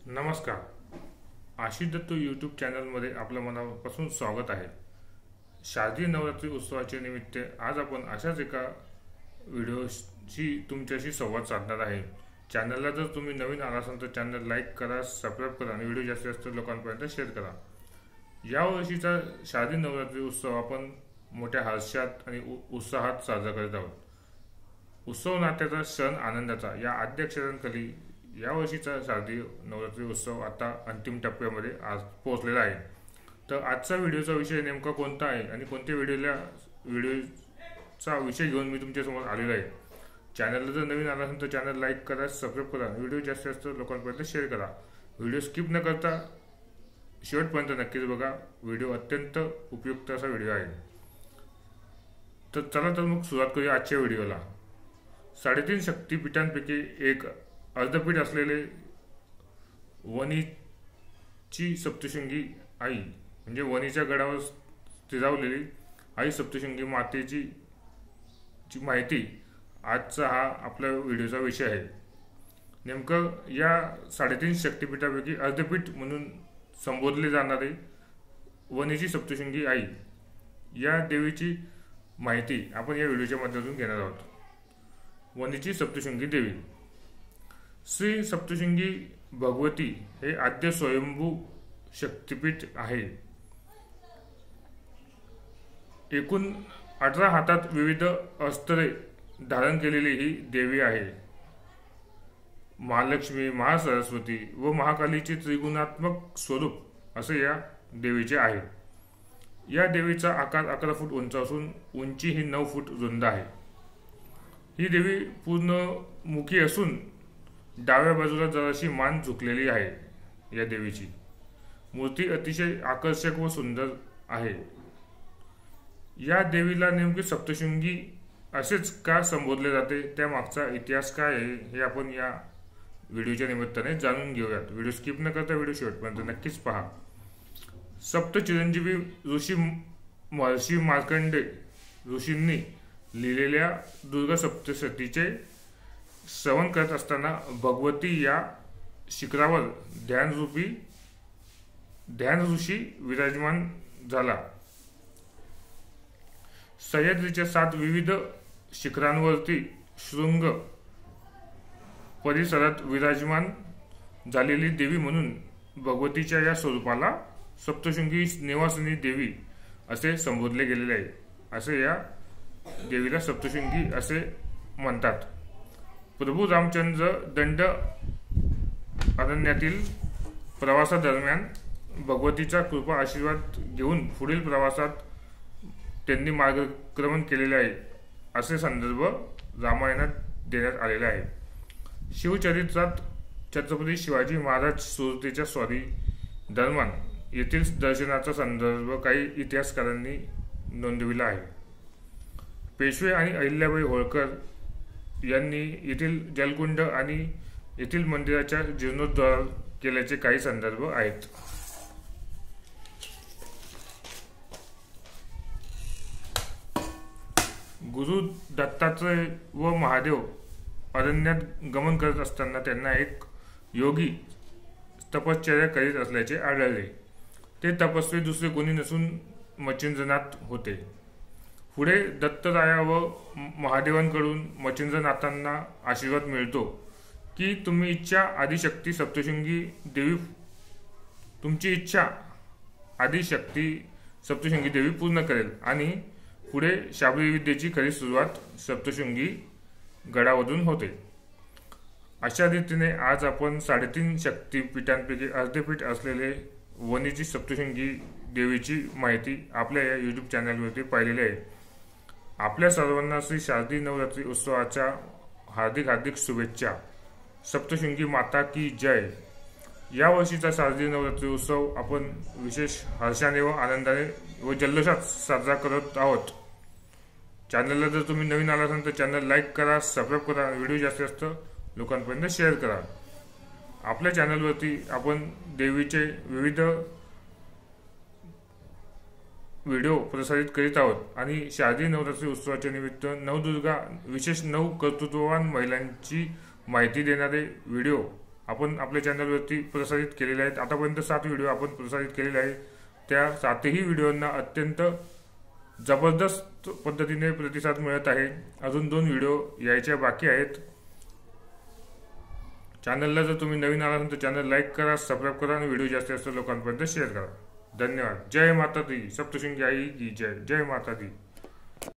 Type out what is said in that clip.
नमस्कार. आशिष दत्त यूट्यूब चॅनलमध्ये आपलं मनापासून स्वागत आहे. शारदीय नवरात्री उत्सवाच्या निमित्त आज आपण अशाच एका व्हिडिओशी तुमच्याशी संवाद साधणार आहे. चॅनलला जर तुम्ही नवीन आला असाल तर चॅनल लाईक करा, सबस्क्राईब करा आणि व्हिडिओ जास्तीत जास्त लोकांपर्यंत शेअर करा. या वर्षीचा शारदीय नवरात्री उत्सव आपण मोठ्या हर्षात आणि उत्साहात साजरा करत आहोत. उत्सव नात्याचा सण आनंदाचा या आद्याक्षरांखाली या वर्षीचा शारदीय नवरात्री उत्सव आता अंतिम टप्प्यामध्ये आज पोहोचलेला आहे. तर आजचा व्हिडिओचा विषय नेमका कोणता आहे आणि कोणत्या व्हिडिओचा विषय घेऊन मी तुमच्यासमोर आलेलो आहे. चॅनलला जर नवीन आला असेल तर चॅनल लाईक करा, सबस्क्राईब करा, व्हिडिओ जास्तीत जास्त लोकांपर्यंत शेअर करा. व्हिडिओ स्किप न करता शेवटपर्यंत नक्कीच बघा. व्हिडिओ अत्यंत उपयुक्त असा व्हिडिओ आहे. तर चला तर मग सुरुवात करूया आजच्या व्हिडिओला. 3.5 शक्तिपीठांपैकी एक अर्धपीठ असलेले वणीची सप्तशृंगी आई म्हणजे वणीच्या गडावर स्थिरावलेली आई सप्तशृंगी मातेची माहिती आजचा हा आपल्या व्हिडिओचा विषय आहे. नेमकं या 3.5 शक्तिपीठापैकी अर्धपीठ म्हणून संबोधले जाणारे वणीची सप्तशृंगी आई या देवीची माहिती आपण या व्हिडिओच्या माध्यमातून घेणार आहोत. वणीची सप्तशृंगी देवी श्री सप्तशृंगी भगवती हे आद्य स्वयंभू शक्तिपीठ आहे. एकूण 18 हातात विविध अस्त्रे धारण केलेली ही देवी आहे. महालक्ष्मी, महासरस्वती व महाकालीचे त्रिगुणात्मक स्वरूप असे या देवीचे आहे. या देवीचा आकार 11 फूट उंच असून उंची ही 9 फूट रुंद आहे. ही देवी पूर्णमुखी असून डाव्या बाजूला जराशी मान झुकलेली आहे. या देवीची मूर्ती अतिशय आकर्षक व सुंदर आहे. या देवीला नेमके सप्तशृंगी असेच का संबोधले जाते, त्या मागचा इतिहास काय आहे हे आपण या व्हिडिओच्या निमित्ताने जाणून घेऊयात. व्हिडिओ स्किप न करता व्हिडिओ शेवटपर्यंत नक्कीच पहा. सप्त चिरंजीवी ऋषी महर्षी मार्कंडे ऋषींनी लिहिलेल्या दुर्गा सप्तशतीचे श्रवण करत असताना भगवती या शिखरावर ध्यान ऋषी विराजमान झाला. सह्याद्रीच्या 7 विविध शिखरांवरती शृंग परिसरात विराजमान झालेली देवी म्हणून भगवतीच्या या स्वरूपाला सप्तशृंगी निवासिनी देवी असे संबोधले गेलेले आहे. असे या देवीला सप्तशृंगी असे म्हणतात. प्रभू रामचंद्र दंड अरण्यातील प्रवासादरम्यान भगवतीचा कृपा आशीर्वाद घेऊन पुढील प्रवासात त्यांनी मार्गक्रमण केलेले आहे असे संदर्भ रामायणात देण्यात आलेला आहे. शिवचरित्रात छत्रपती शिवाजी महाराज सुरतेच्या स्वारी दरम्यान येथील दर्शनाचा संदर्भ काही इतिहासकारांनी नोंदविला आहे. पेशवे आणि अहिल्याबाई होळकर यांनी येथील जलकुंड आणि येथील मंदिराच्या जीर्णोद्धार केल्याचे काही संदर्भ आहेत. गुरु दत्तात्रय व महादेव अरण्यात गमन करत असताना त्यांना एक योगी तपश्चर्या करीत असल्याचे आढळले. ते तपस्वी दुसरे कोणी नसून मच्छिंद्रनाथ होते. पुढे दत्तराया व महादेवांकडून मच्छिंद्रनाथांना आशीर्वाद मिळतो की तुमची इच्छा आदिशक्ती सप्तशृंगी देवी पूर्ण करेल आणि पुढे शाबरी विद्येची खरी सुरुवात सप्तशृंगी गडावरून होते. अशा रीतीने आज आपण 3.5 शक्तिपीठांपैकी अर्धपीठ असलेले वणीची सप्तशृंगी देवीची माहिती आपल्या या यूट्यूब चॅनलवरती पाहिलेली आहे. आपल्या सर्वांना श्री शारदीय नवरात्री उत्सवाच्या हार्दिक शुभेच्छा. सप्तशृंगी माता की जय. या वर्षीचा शारदीय नवरात्री उत्सव आपण विशेष हर्षाने व आनंदाने व जल्लोषात साजरा करत आहोत. चॅनलला जर तुम्ही नवीन आला असाल तर चॅनल लाईक करा, सबस्क्राईब करा, व्हिडिओ जास्तीत जास्त लोकांपर्यंत शेअर करा. आपल्या चॅनलवरती आपण देवीचे विविध व्हिडिओ प्रसारित करीत आहोत आणि शारदीय नवरात्री उत्सवाच्या निमित्त नवदुर्गा विशेष 9 कर्तृत्ववान महिलांची माहिती देणारे व्हिडिओ आपण आपल्या चॅनलवरती प्रसारित केलेले आहेत. आतापर्यंत 7 व्हिडिओ आपण प्रसारित केलेले आहेत. त्या 7ही व्हिडिओंना अत्यंत जबरदस्त पद्धतीने प्रतिसाद मिळत आहे. अजून 2 व्हिडिओ यायच्या बाकी आहेत. चॅनलला जर तुम्ही नवीन आलात तर चॅनल लाईक करा, सबस्क्राईब करा आणि व्हिडिओ जास्तीत जास्त लोकांपर्यंत शेअर करा. धन्यवाद. जय माता दी. सप्तशृंगी आई की जय. जय माता दी.